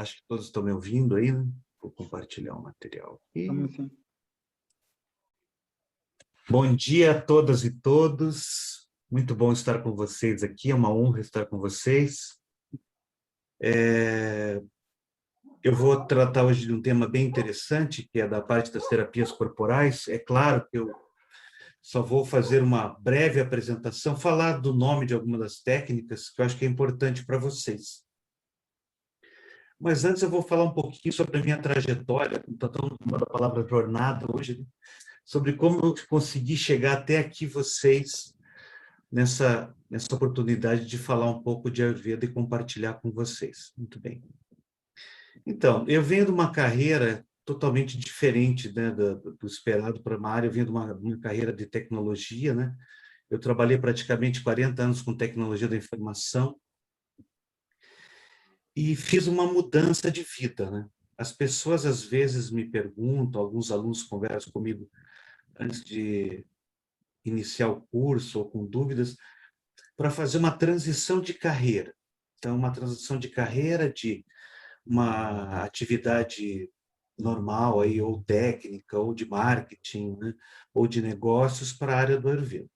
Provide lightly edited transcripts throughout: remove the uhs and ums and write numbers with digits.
Acho que todos estão me ouvindo aí, né? Vou compartilhar o material aqui. Vamos sim. Bom dia a todas e todos. Muito bom estar com vocês aqui, é uma honra estar com vocês. Eu vou tratar hoje de um tema bem interessante, que é da parte das terapias corporais. É claro que eu só vou fazer uma breve apresentação, falar do nome de algumas das técnicas, que eu acho que é importante para vocês. Mas antes eu vou falar um pouquinho sobre a minha trajetória, então a palavra jornada hoje, né? Sobre como eu consegui chegar até aqui vocês, nessa oportunidade de falar um pouco de Ayurveda e compartilhar com vocês. Muito bem. Então, eu venho de uma carreira totalmente diferente, né, do esperado para uma área. Eu venho de uma carreira de tecnologia, né? Eu trabalhei praticamente 40 anos com tecnologia da informação e fiz uma mudança de vida, né? As pessoas às vezes me perguntam, alguns alunos conversam comigo antes de iniciar o curso ou com dúvidas, para fazer uma transição de carreira. Então, uma transição de carreira de uma atividade normal, aí, ou técnica, ou de marketing, né? Ou de negócios para a área do Ayurveda.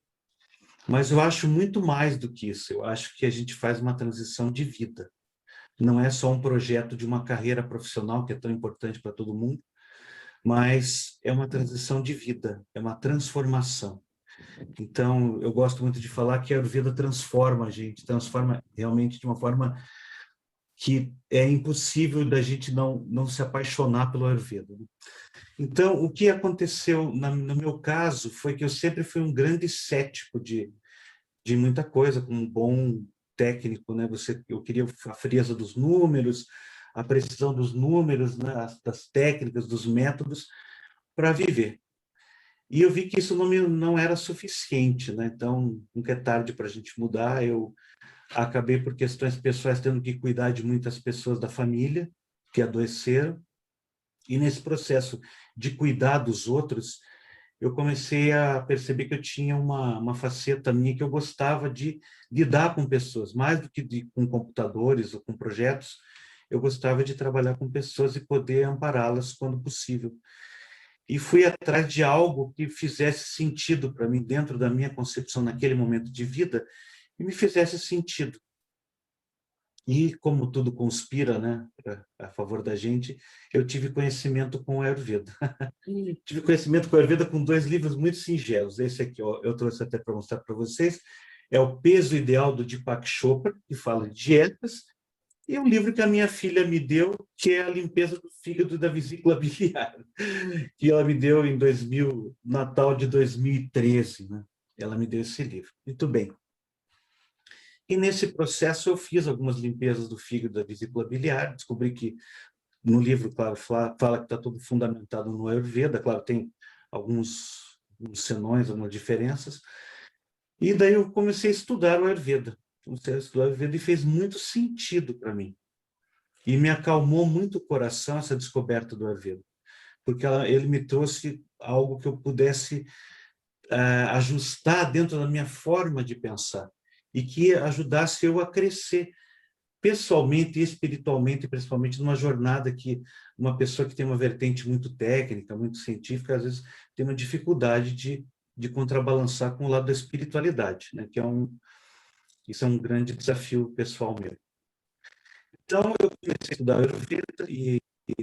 Mas eu acho muito mais do que isso. Eu acho que a gente faz uma transição de vida. Não é só um projeto de uma carreira profissional, que é tão importante para todo mundo, mas é uma transição de vida, é uma transformação. Então, eu gosto muito de falar que a Ayurveda transforma a gente, transforma realmente de uma forma que é impossível da gente não se apaixonar pelo Ayurveda. Então, o que aconteceu no meu caso foi que eu sempre fui um grande cético de muita coisa, como um bom técnico, né? Eu queria a frieza dos números, a precisão dos números, né? Das técnicas, dos métodos, para viver. E eu vi que isso não era suficiente, né? Então, nunca é tarde para a gente mudar. Eu acabei, por questões pessoais, tendo que cuidar de muitas pessoas da família que adoeceram. E nesse processo de cuidar dos outros, eu comecei a perceber que eu tinha uma faceta minha que eu gostava de lidar com pessoas, mais do que com computadores ou com projetos. Eu gostava de trabalhar com pessoas e poder ampará-las quando possível. E fui atrás de algo que fizesse sentido para mim, dentro da minha concepção naquele momento de vida, e me fizesse sentido. E como tudo conspira, né, a favor da gente, eu tive conhecimento com o Ayurveda. Tive conhecimento com o Ayurveda com 2 livros muito singelos. Esse aqui, ó, eu trouxe até para mostrar para vocês, é O Peso Ideal, do Deepak Chopra, que fala de dietas, e um livro que a minha filha me deu, que é A Limpeza do Fígado e da Vesícula Biliar, que ela me deu em Natal de 2013, né? Ela me deu esse livro. Muito bem. E nesse processo eu fiz algumas limpezas do fígado e da vesícula biliar, descobri que no livro, claro, fala que está tudo fundamentado no Ayurveda, claro, tem alguns senões, algumas diferenças, e daí eu comecei a estudar o Ayurveda. Comecei a estudar o Ayurveda e fez muito sentido para mim. E me acalmou muito o coração essa descoberta do Ayurveda, porque ele me trouxe algo que eu pudesse ajustar dentro da minha forma de pensar e que ajudasse eu a crescer pessoalmente e espiritualmente, principalmente numa jornada que uma pessoa que tem uma vertente muito técnica, muito científica, às vezes tem uma dificuldade de contrabalançar com o lado da espiritualidade, né? Isso é um grande desafio pessoal meu. Então, eu comecei a estudar Ayurveda e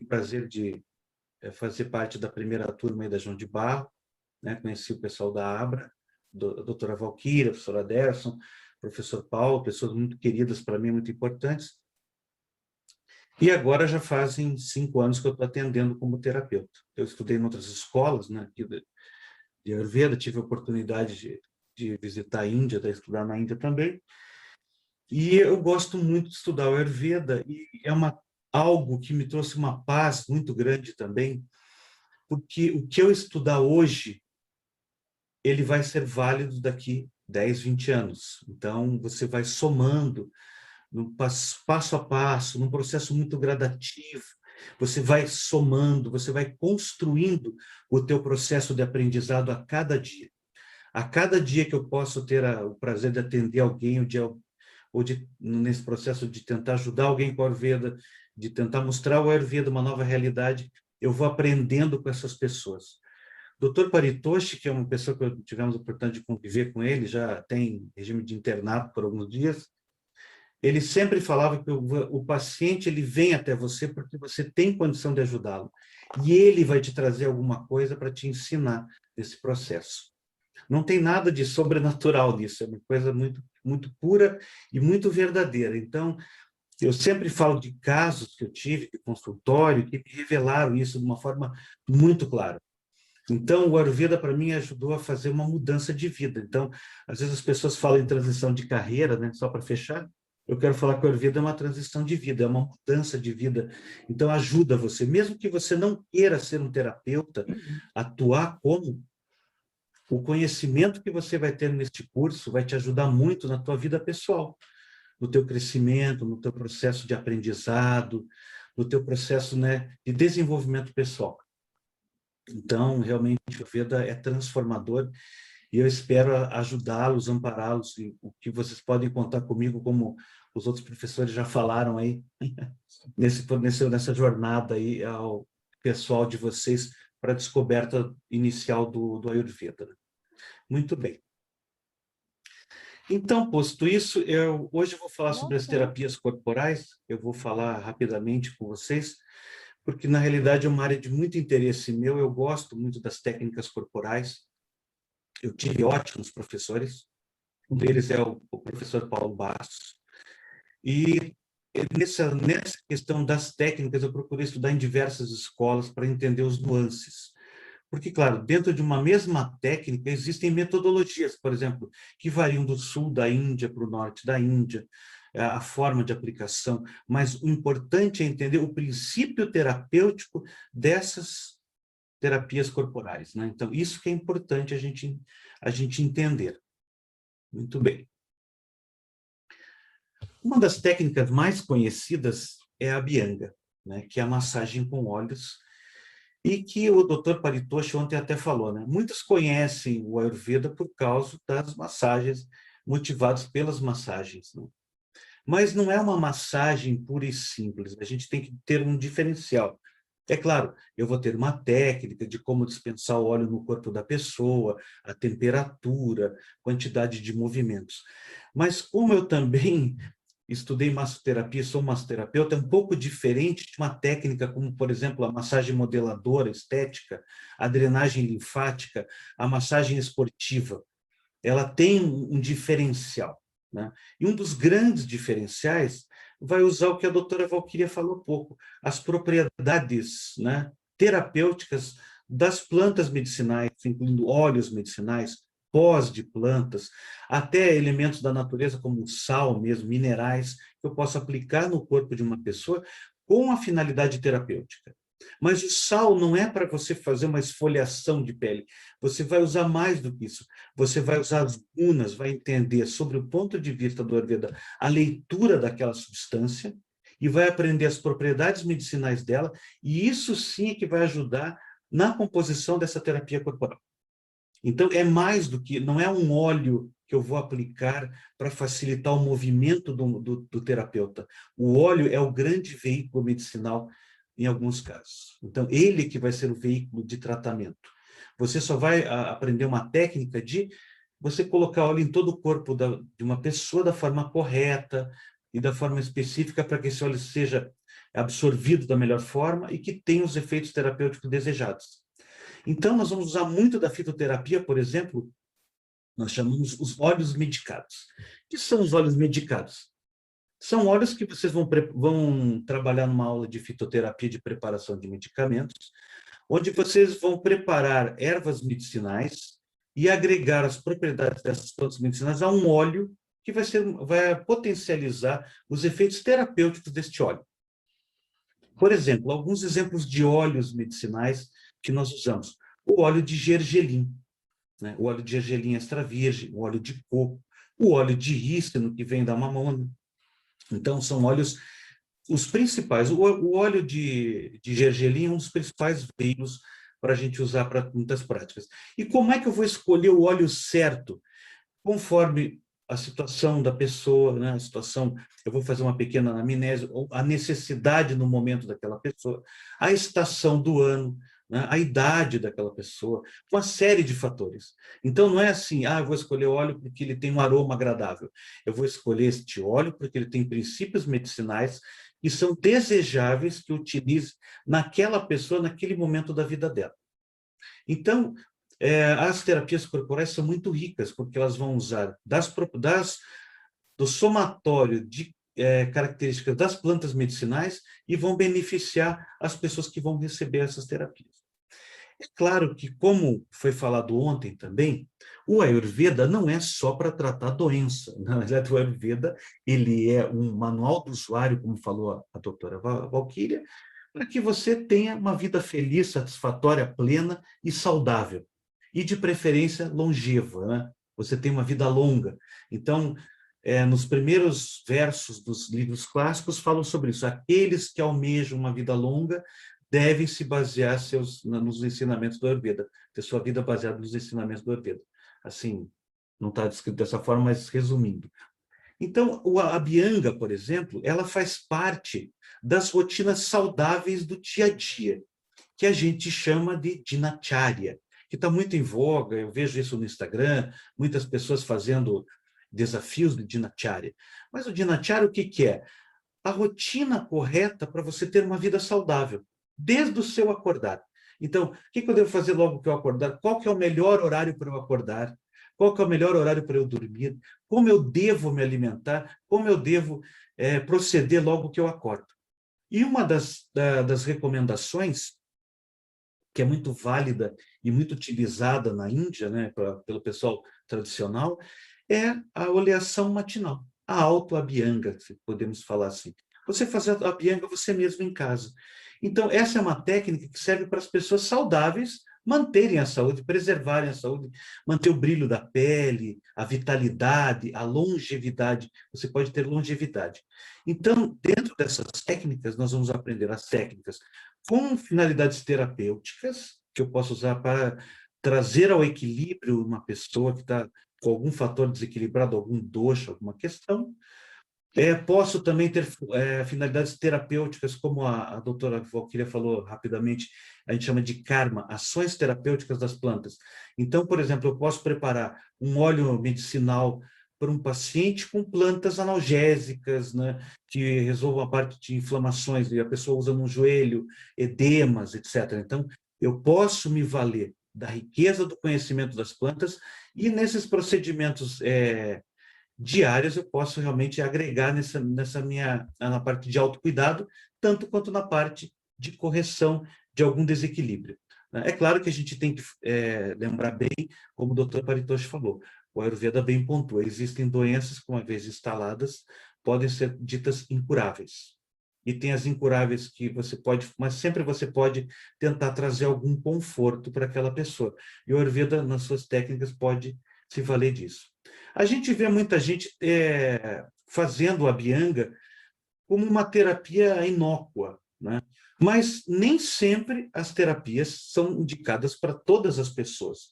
prazer de fazer parte da primeira turma aí da João de Barro, né? Conheci o pessoal da Abra, a doutora Valquíria, a professora Derson, professor Paulo, pessoas muito queridas para mim, muito importantes. E agora já fazem 5 anos que eu estou atendendo como terapeuta. Eu estudei em outras escolas, né, de Ayurveda, tive a oportunidade de visitar a Índia, de estudar na Índia também. E eu gosto muito de estudar o Ayurveda e é algo que me trouxe uma paz muito grande também, porque o que eu estudar hoje, ele vai ser válido daqui 10, 20 anos. Então, você vai somando no passo a passo, num processo muito gradativo, você vai somando, você vai construindo o teu processo de aprendizado a cada dia. A cada dia que eu posso ter o prazer de atender alguém, nesse processo de tentar ajudar alguém com a Ayurveda, de tentar mostrar o Ayurveda uma nova realidade, eu vou aprendendo com essas pessoas. Dr. Paritoshi, que é uma pessoa que tivemos a oportunidade de conviver com ele, já tem regime de internato por alguns dias, ele sempre falava que o paciente ele vem até você porque você tem condição de ajudá-lo. E ele vai te trazer alguma coisa para te ensinar nesse processo. Não tem nada de sobrenatural nisso, é uma coisa muito, muito pura e muito verdadeira. Então, eu sempre falo de casos que eu tive de consultório que me revelaram isso de uma forma muito clara. Então, o Ayurveda, para mim, ajudou a fazer uma mudança de vida. Então, às vezes as pessoas falam em transição de carreira, né? Só para fechar, eu quero falar que o Ayurveda é uma transição de vida, é uma mudança de vida. Então, ajuda você, mesmo que você não queira ser um terapeuta, atuar como, o conhecimento que você vai ter neste curso vai te ajudar muito na tua vida pessoal, no teu crescimento, no teu processo de aprendizado, no teu processo, né, de desenvolvimento pessoal. Então, realmente, o Ayurveda é transformador e eu espero ajudá-los, ampará-los, e o que vocês podem contar comigo, como os outros professores já falaram aí, nessa jornada aí ao pessoal de vocês para a descoberta inicial do Ayurveda. Muito bem. Então, posto isso, hoje eu vou falar sobre as terapias corporais, eu vou falar rapidamente com vocês, porque na realidade é uma área de muito interesse meu, eu gosto muito das técnicas corporais, eu tive ótimos professores, um deles é o professor Paulo Bastos, e nessa questão das técnicas eu procurei estudar em diversas escolas para entender os nuances. Porque, claro, dentro de uma mesma técnica existem metodologias, por exemplo, que variam do sul da Índia para o norte da Índia, a forma de aplicação, mas o importante é entender o princípio terapêutico dessas terapias corporais, né? Então, isso que é importante a gente entender. Muito bem. Uma das técnicas mais conhecidas é a Abhyanga, né? Que é a massagem com óleos, e que o Dr. Paritoshi ontem até falou, né? Muitos conhecem o Ayurveda por causa das massagens, motivados pelas massagens, né? Mas não é uma massagem pura e simples, a gente tem que ter um diferencial. É claro, eu vou ter uma técnica de como dispensar o óleo no corpo da pessoa, a temperatura, quantidade de movimentos. Mas como eu também estudei massoterapia, sou massoterapeuta, é um pouco diferente de uma técnica como, por exemplo, a massagem modeladora estética, a drenagem linfática, a massagem esportiva. Ela tem um diferencial, né? E um dos grandes diferenciais vai usar o que a doutora Valquíria falou há pouco, as propriedades, né, terapêuticas das plantas medicinais, incluindo óleos medicinais, pós de plantas, até elementos da natureza como sal mesmo, minerais, que eu posso aplicar no corpo de uma pessoa com a finalidade terapêutica. Mas o sal não é para você fazer uma esfoliação de pele, você vai usar mais do que isso, você vai usar as gunas, vai entender sobre o ponto de vista do Ayurveda a leitura daquela substância e vai aprender as propriedades medicinais dela, e isso sim é que vai ajudar na composição dessa terapia corporal. Então, é mais do que, não é um óleo que eu vou aplicar para facilitar o movimento do terapeuta. O óleo é o grande veículo medicinal em alguns casos. Então, ele que vai ser o veículo de tratamento. Você só vai aprender uma técnica de você colocar óleo em todo o corpo de uma pessoa da forma correta e da forma específica para que esse óleo seja absorvido da melhor forma e que tenha os efeitos terapêuticos desejados. Então, nós vamos usar muito da fitoterapia, por exemplo, nós chamamos os óleos medicados. O que são os óleos medicados? São óleos que vocês vão trabalhar numa aula de fitoterapia de preparação de medicamentos, onde vocês vão preparar ervas medicinais e agregar as propriedades dessas plantas medicinais a um óleo que vai potencializar os efeitos terapêuticos deste óleo. Por exemplo, alguns exemplos de óleos medicinais que nós usamos. O óleo de gergelim, né? O óleo de gergelim extra virgem, o óleo de coco, o óleo de rícino, que vem da mamona. Então, são óleos, os principais. O óleo de gergelim é um dos principais veículos para a gente usar para muitas práticas. E como é que eu vou escolher o óleo certo? Conforme a situação da pessoa, né? A situação, eu vou fazer uma pequena anamnese, a necessidade no momento daquela pessoa, a estação do ano, né? A idade daquela pessoa, uma série de fatores. Então, não é assim, eu vou escolher óleo porque ele tem um aroma agradável. Eu vou escolher este óleo porque ele tem princípios medicinais que são desejáveis que eu utilize naquela pessoa, naquele momento da vida dela. Então, as terapias corporais são muito ricas, porque elas vão usar do somatório de características das plantas medicinais e vão beneficiar as pessoas que vão receber essas terapias. É claro que, como foi falado ontem também, o Ayurveda não é só para tratar doença. Na verdade, o Ayurveda ele é um manual do usuário, como falou a doutora Valquíria, para que você tenha uma vida feliz, satisfatória, plena e saudável. E, de preferência, longeva, né? Você tem uma vida longa. Então, nos primeiros versos dos livros clássicos falam sobre isso. Aqueles que almejam uma vida longa devem se basear nos ensinamentos do Ayurveda, ter sua vida baseada nos ensinamentos do Ayurveda. Assim, não está descrito dessa forma, mas resumindo. Então, a Abhyanga, por exemplo, ela faz parte das rotinas saudáveis do dia a dia, que a gente chama de dinacharya, que está muito em voga, eu vejo isso no Instagram, muitas pessoas fazendo desafios de dinacharya. Mas o dinacharya, o que é? A rotina correta para você ter uma vida saudável, desde o seu acordar. Então, o que eu devo fazer logo que eu acordar? Qual que é o melhor horário para eu acordar? Qual que é o melhor horário para eu dormir? Como eu devo me alimentar? Como eu devo proceder logo que eu acordo? E uma das recomendações, que é muito válida e muito utilizada na Índia, né, pelo pessoal tradicional, é a oleação matinal, a auto-abhyanga, se podemos falar assim. Você fazer a abhyanga você mesmo em casa. Então, essa é uma técnica que serve para as pessoas saudáveis manterem a saúde, preservarem a saúde, manter o brilho da pele, a vitalidade, a longevidade. Você pode ter longevidade. Então, dentro dessas técnicas, nós vamos aprender as técnicas com finalidades terapêuticas, que eu posso usar para trazer ao equilíbrio uma pessoa que está com algum fator desequilibrado, algum dosha, alguma questão. Posso também ter finalidades terapêuticas, como a doutora Valquíria falou rapidamente, a gente chama de karma, ações terapêuticas das plantas. Então, por exemplo, eu posso preparar um óleo medicinal para um paciente com plantas analgésicas, né, que resolvam a parte de inflamações, e a pessoa usa no joelho, edemas, etc. Então, eu posso me valer da riqueza do conhecimento das plantas e nesses procedimentos diários eu posso realmente agregar na parte de autocuidado, tanto quanto na parte de correção de algum desequilíbrio. É claro que a gente tem que lembrar bem, como o doutor Paritosh falou, o Ayurveda bem pontua, existem doenças que, uma vez instaladas, podem ser ditas incuráveis. E tem as incuráveis que você pode, mas sempre você pode tentar trazer algum conforto para aquela pessoa. E o Ayurveda, nas suas técnicas, pode se valer disso. A gente vê muita gente fazendo a Abhyanga como uma terapia inócua, né? Mas nem sempre as terapias são indicadas para todas as pessoas.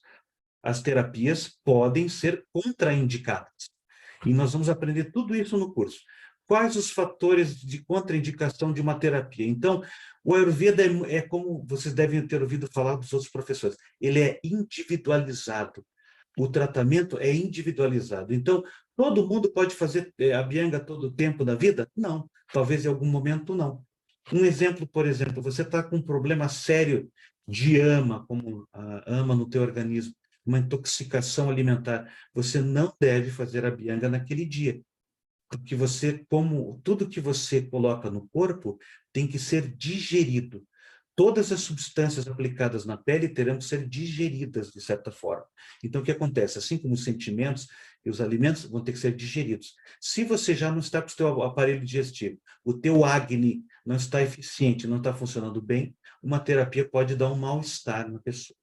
As terapias podem ser contraindicadas. E nós vamos aprender tudo isso no curso. Quais os fatores de contraindicação de uma terapia? Então, o Ayurveda é como vocês devem ter ouvido falar dos outros professores, ele é individualizado. O tratamento é individualizado. Então, todo mundo pode fazer a Abhyanga todo o tempo da vida? Não. Talvez em algum momento não. Um exemplo, por exemplo, você está com um problema sério de ama, como a ama no teu organismo, uma intoxicação alimentar. Você não deve fazer a Abhyanga naquele dia. Porque você, como tudo que você coloca no corpo, tem que ser digerido. Todas as substâncias aplicadas na pele terão que ser digeridas, de certa forma. Então, o que acontece? Assim como os sentimentos e os alimentos vão ter que ser digeridos. Se você já não está com o seu aparelho digestivo, o teu Agni não está eficiente, não está funcionando bem, uma terapia pode dar um mal-estar na pessoa.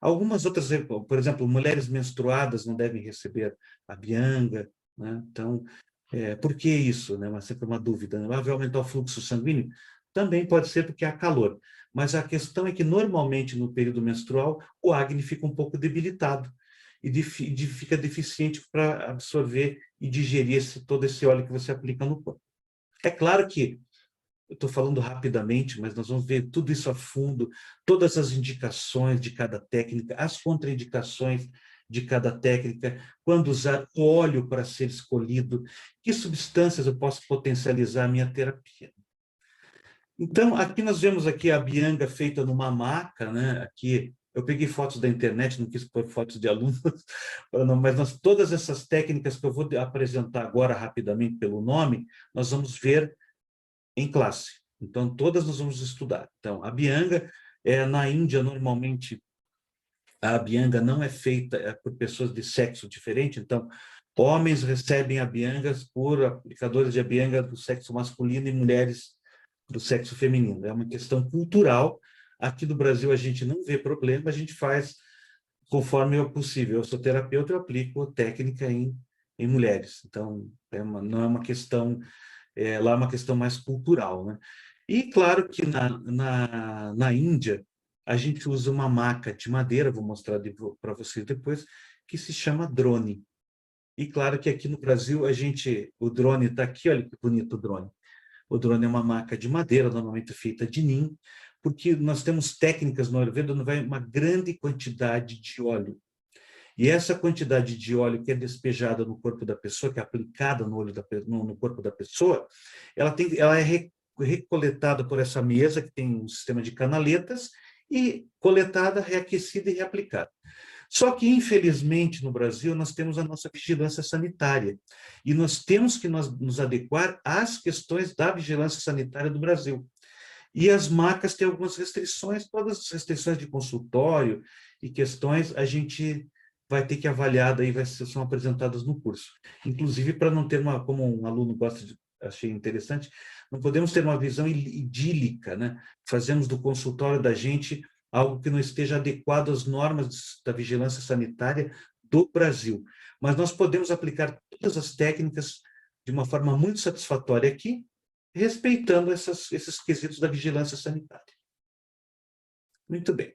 Algumas outras, por exemplo, mulheres menstruadas não devem receber a Abhyanga, né? Então, por que isso? Né? Mas sempre uma dúvida. Né? Vai aumentar o fluxo sanguíneo? Também pode ser porque há calor. Mas a questão é que, normalmente, no período menstrual, o Agni fica um pouco debilitado. e fica deficiente para absorver e digerir todo esse óleo que você aplica no corpo. É claro que eu estou falando rapidamente, mas nós vamos ver tudo isso a fundo, todas as indicações de cada técnica, as contraindicações de cada técnica, quando usar óleo para ser escolhido, que substâncias eu posso potencializar a minha terapia. Então, aqui nós vemos aqui a bianga feita numa maca, né? Aqui eu peguei fotos da internet, não quis pôr fotos de alunos, mas todas essas técnicas que eu vou apresentar agora rapidamente pelo nome, nós vamos ver em classe. Então, todas nós vamos estudar. Então, a bianga, na Índia, normalmente, a bianga não é feita por pessoas de sexo diferente, então, homens recebem a bianga por aplicadores de bianga do sexo masculino e mulheres do sexo feminino. É uma questão cultural. Aqui no Brasil, a gente não vê problema, a gente faz conforme é possível. Eu sou terapeuta, eu aplico técnica em mulheres. Então, não é uma questão... lá é uma questão mais cultural, né? E claro que na Índia, a gente usa uma maca de madeira, vou mostrar para vocês depois, que se chama drone. E claro que aqui no Brasil, o drone está aqui, olha que bonito o drone. O drone é uma maca de madeira, normalmente feita de ninho, porque nós temos técnicas no Ayurveda onde vai uma grande quantidade de óleo. E essa quantidade de óleo que é despejada no corpo da pessoa, que é aplicada no corpo da pessoa, ela é recoletada por essa mesa, que tem um sistema de canaletas, e coletada, reaquecida e reaplicada. Só que, infelizmente, no Brasil, nós temos a nossa vigilância sanitária, e nós temos que nos adequar às questões da vigilância sanitária do Brasil. E as macas têm algumas restrições, todas as restrições de consultório e questões a gente vai ter que avaliar, daí são apresentadas no curso. Inclusive, para não ter como um aluno gosta de, achei interessante, não podemos ter uma visão idílica, né? Fazemos do consultório da gente algo que não esteja adequado às normas da vigilância sanitária do Brasil. Mas nós podemos aplicar todas as técnicas de uma forma muito satisfatória aqui, respeitando esses quesitos da vigilância sanitária. Muito bem.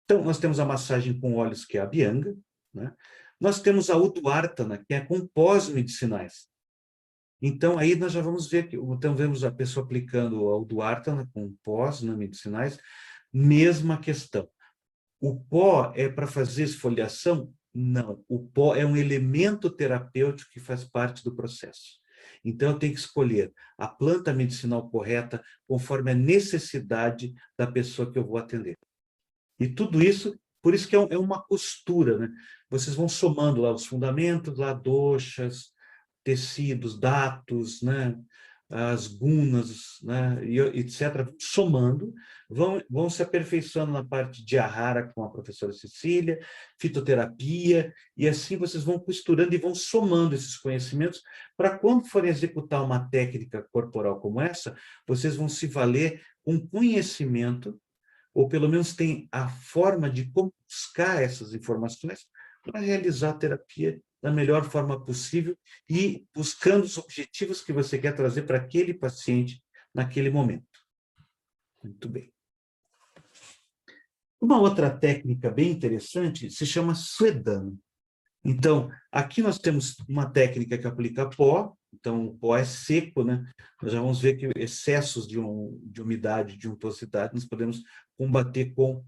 Então, nós temos a massagem com óleos, que é a bianga, né? Nós temos a Udvartana, que é com pós medicinais. Então, aí nós já vamos ver, então vemos a pessoa aplicando a Udvartana com pós medicinais, mesma questão. O pó é para fazer esfoliação? Não. O pó é um elemento terapêutico que faz parte do processo. Então, eu tenho que escolher a planta medicinal correta conforme a necessidade da pessoa que eu vou atender. E tudo isso, por isso que é uma costura, né? Vocês vão somando lá os fundamentos, lá doshas, tecidos, datos, né? As gunas, né? E etc., somando, vão se aperfeiçoando na parte de Ahara com a professora Cecília, fitoterapia, e assim vocês vão costurando e vão somando esses conhecimentos para quando forem executar uma técnica corporal como essa, vocês vão se valer com conhecimento, ou pelo menos tem a forma de como buscar essas informações para realizar a terapia da melhor forma possível e buscando os objetivos que você quer trazer para aquele paciente naquele momento. Muito bem. Uma outra técnica bem interessante se chama Swedana. Então, aqui nós temos uma técnica que aplica pó, então o pó é seco, né? Nós já vamos ver que excessos de umidade, de untuosidade, nós podemos combater com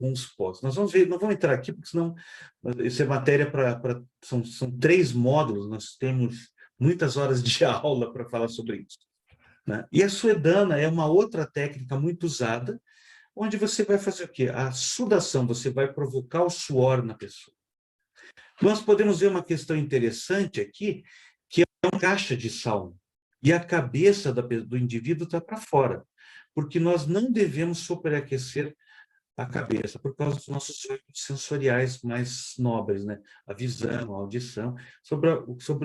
os pós. Nós vamos ver, não vamos entrar aqui, porque senão isso é matéria são 3 módulos, nós temos muitas horas de aula para falar sobre isso, né? E a Swedana é uma outra técnica muito usada, onde você vai fazer o quê? A sudação, você vai provocar o suor na pessoa. Nós podemos ver uma questão interessante aqui, que é uma caixa de sauna, e a cabeça do indivíduo está para fora, porque nós não devemos superaquecer a cabeça, por causa dos nossos órgãos sensoriais mais nobres, né? A visão, a audição, sobre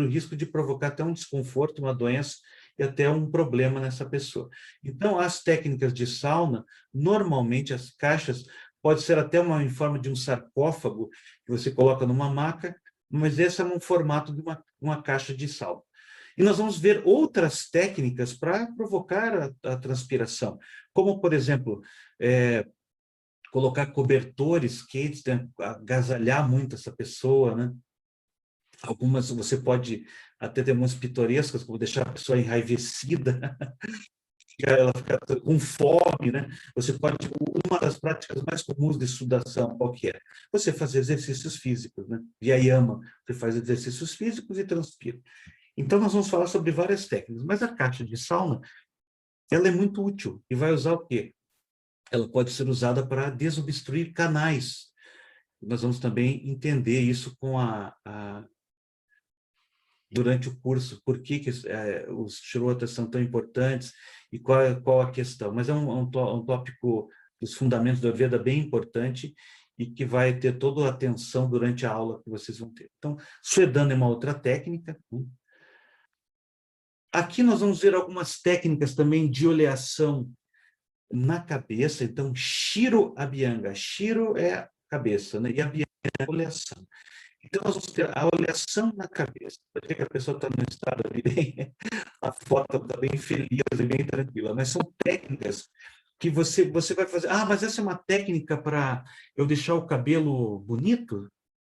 o risco de provocar até um desconforto, uma doença e até um problema nessa pessoa. Então, as técnicas de sauna, normalmente as caixas, pode ser até em forma de um sarcófago, que você coloca numa maca, mas esse é um formato de uma caixa de sauna. E nós vamos ver outras técnicas para provocar a transpiração, como, por exemplo, colocar cobertores quentes, né? Agasalhar muito essa pessoa, né? Algumas você pode até ter umas pitorescas, como deixar a pessoa enraivecida, ela fica com fome, né? Você pode, uma das práticas mais comuns de sudação, qual que é? Você fazer exercícios físicos, né? Vyayama, você faz exercícios físicos e transpira. Então, nós vamos falar sobre várias técnicas, mas a caixa de sauna, ela é muito útil e vai usar o quê? Ela pode ser usada para desobstruir canais. Nós vamos também entender isso com durante o curso, por que os shrotas são tão importantes e qual a questão. Mas é um tópico dos fundamentos da Ayurveda bem importante e que vai ter toda a atenção durante a aula que vocês vão ter. Então, Swedana é uma outra técnica. Aqui nós vamos ver algumas técnicas também de oleação na cabeça. Então, Shiro Abhyanga. Shiro é a cabeça, né? E Abhyanga é a oleação. Então, nós vamos ter a oleação na cabeça. Pode ver que a pessoa está no estado ali bem, a foto está bem feliz e bem tranquila, mas são técnicas que você vai fazer. Ah, mas essa é uma técnica para eu deixar o cabelo bonito?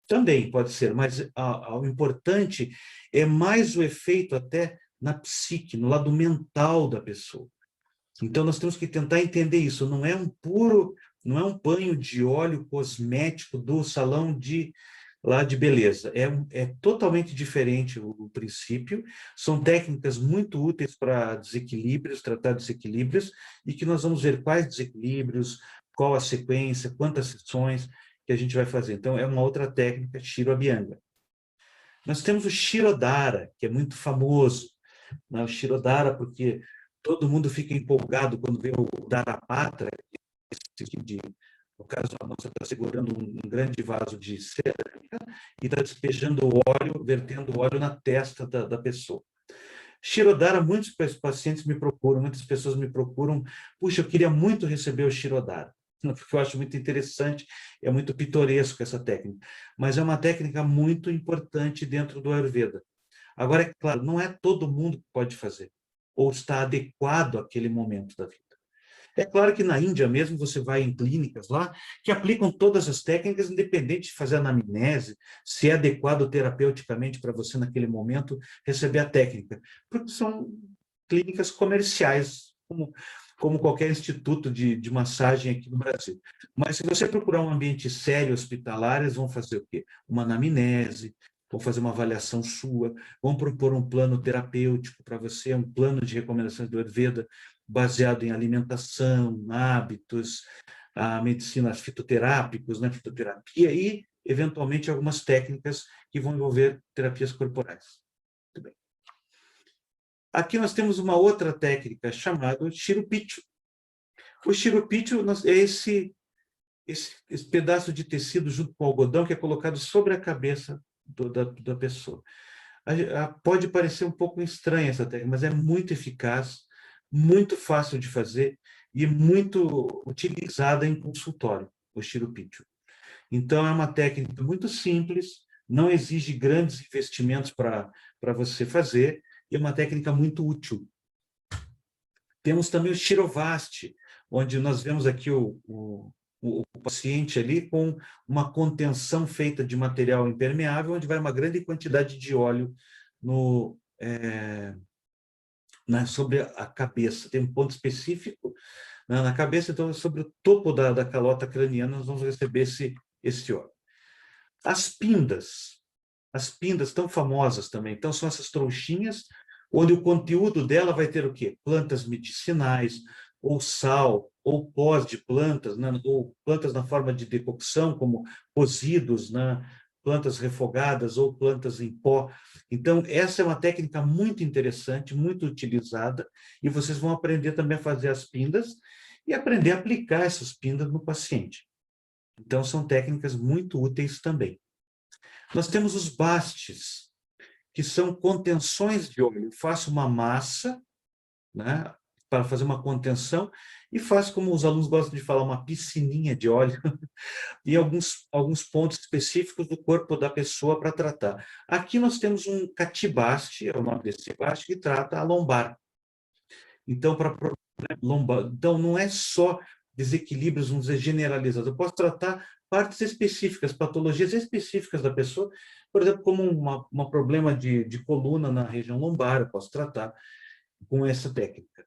Também pode ser, mas o importante é mais o efeito até na psique, no lado mental da pessoa. Então, nós temos que tentar entender isso. Não é um banho de óleo cosmético do salão lá de beleza. É totalmente diferente o princípio. São técnicas muito úteis para desequilíbrios, tratar desequilíbrios, e que nós vamos ver quais desequilíbrios, qual a sequência, quantas sessões que a gente vai fazer. Então, é uma outra técnica, Shiro Abhyanga. Nós temos o Shirodhara, que é muito famoso, né? O Shirodhara, porque todo mundo fica empolgado quando vê o Dharapatra, no caso, a moça está segurando um grande vaso de cerâmica e está despejando o óleo, vertendo o óleo na testa da pessoa. Shirodhara, muitos pacientes me procuram, muitas pessoas me procuram, puxa, eu queria muito receber o Shirodhara, porque eu acho muito interessante, é muito pitoresco essa técnica, mas é uma técnica muito importante dentro do Ayurveda. Agora, é claro, não é todo mundo que pode fazer, ou está adequado àquele momento da vida. É claro que na Índia mesmo você vai em clínicas lá que aplicam todas as técnicas, independente de fazer anamnese, se é adequado terapeuticamente para você naquele momento receber a técnica, porque são clínicas comerciais, como qualquer instituto de massagem aqui no Brasil. Mas se você procurar um ambiente sério, hospitalar, eles vão fazer o quê? Uma anamnese, vão fazer uma avaliação sua, vão propor um plano terapêutico para você, um plano de recomendações do Ayurveda, baseado em alimentação, hábitos, a medicina fitoterápicos, né, fitoterapia e, eventualmente, algumas técnicas que vão envolver terapias corporais. Muito bem. Aqui nós temos uma outra técnica chamada Shirupichu. O Shirupichu é esse pedaço de tecido junto com o algodão que é colocado sobre a cabeça da pessoa. Pode parecer um pouco estranha essa técnica, mas é muito eficaz, muito fácil de fazer e muito utilizada em consultório, o Shirupichu. Então, é uma técnica muito simples, não exige grandes investimentos para você fazer, e é uma técnica muito útil. Temos também o Shirovasti, onde nós vemos aqui o paciente ali com uma contenção feita de material impermeável, onde vai uma grande quantidade de óleo sobre a cabeça. Tem um ponto específico na cabeça, então sobre o topo da calota craniana nós vamos receber esse óleo. As pindas tão famosas também, então são essas trouxinhas, onde o conteúdo dela vai ter o quê? Plantas medicinais, ou sal, ou pós de plantas, né? Ou plantas na forma de decocção, como cozidos, né? Plantas refogadas ou plantas em pó. Então, essa é uma técnica muito interessante, muito utilizada, e vocês vão aprender também a fazer as pindas e aprender a aplicar essas pindas no paciente. Então, são técnicas muito úteis também. Nós temos os bastes, que são contenções de óleo. Eu faço uma massa, né, para fazer uma contenção e faço, como os alunos gostam de falar, uma piscininha de óleo em alguns pontos específicos do corpo da pessoa para tratar. Aqui nós temos um catibaste, é o nome desse baste, que trata a lombar. Então, lombar, então não é só desequilíbrios, vamos dizer, generalizados. Eu posso tratar partes específicas, patologias específicas da pessoa, por exemplo, como um problema de coluna na região lombar, eu posso tratar com essa técnica.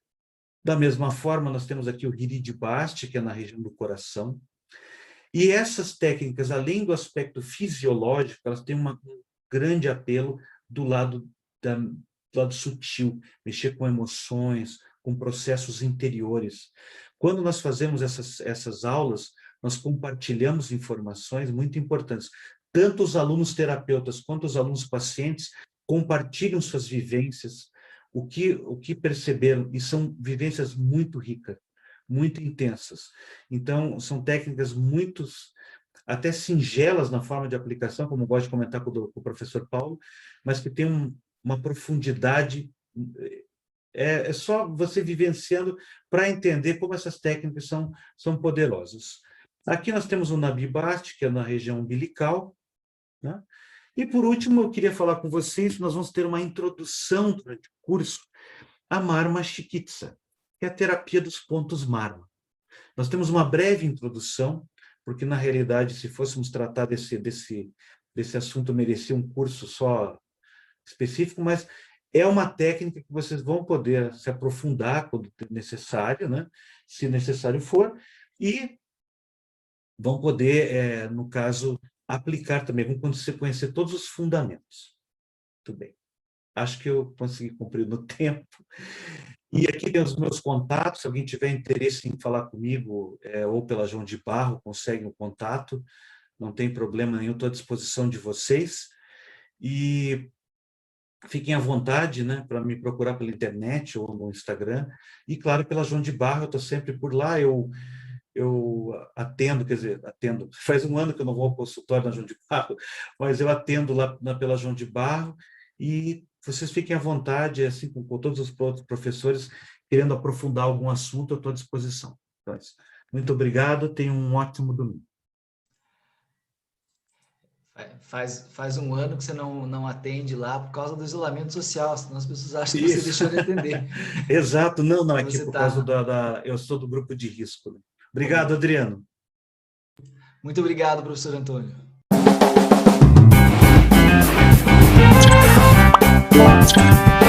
Da mesma forma, nós temos aqui o Hiridi-Basti, que é na região do coração. E essas técnicas, além do aspecto fisiológico, elas têm um grande apelo do lado sutil, mexer com emoções, com processos interiores. Quando nós fazemos essas aulas, nós compartilhamos informações muito importantes. Tanto os alunos terapeutas quanto os alunos pacientes compartilham suas vivências, o que perceberam, e são vivências muito ricas, muito intensas. Então, são técnicas até singelas na forma de aplicação, como gosto de comentar com o professor Paulo, mas que tem uma profundidade. É só você vivenciando para entender como essas técnicas são poderosas. Aqui nós temos o Nabi-Basti, que é na região umbilical, né? E, por último, eu queria falar com vocês, nós vamos ter uma introdução durante o curso à Marma Chikitsa, que é a terapia dos pontos Marma. Nós temos uma breve introdução, porque, na realidade, se fôssemos tratar desse assunto, merecia um curso só específico, mas é uma técnica que vocês vão poder se aprofundar quando necessário, né? Se necessário for, e vão poder, no caso, aplicar também, vão conhecer todos os fundamentos. Muito bem. Acho que eu consegui cumprir no tempo. E aqui tem os meus contatos, se alguém tiver interesse em falar comigo, ou pela João de Barro, consegue o contato, não tem problema nenhum, estou à disposição de vocês. E fiquem à vontade, né, para me procurar pela internet ou no Instagram. E, claro, pela João de Barro, eu estou sempre por lá, eu atendo, faz um ano que eu não vou ao consultório na João de Barro, mas eu atendo lá pela João de Barro, e vocês fiquem à vontade, assim, com todos os outros professores, querendo aprofundar algum assunto, eu estou à disposição. Então, muito obrigado, tenham um ótimo domingo. Faz um ano que você não atende lá por causa do isolamento social, senão as pessoas acham que você deixou de atender. Exato, não, é que por causa eu sou do grupo de risco. Né? Obrigado, Adriano. Muito obrigado, professor Antônio. Thank you.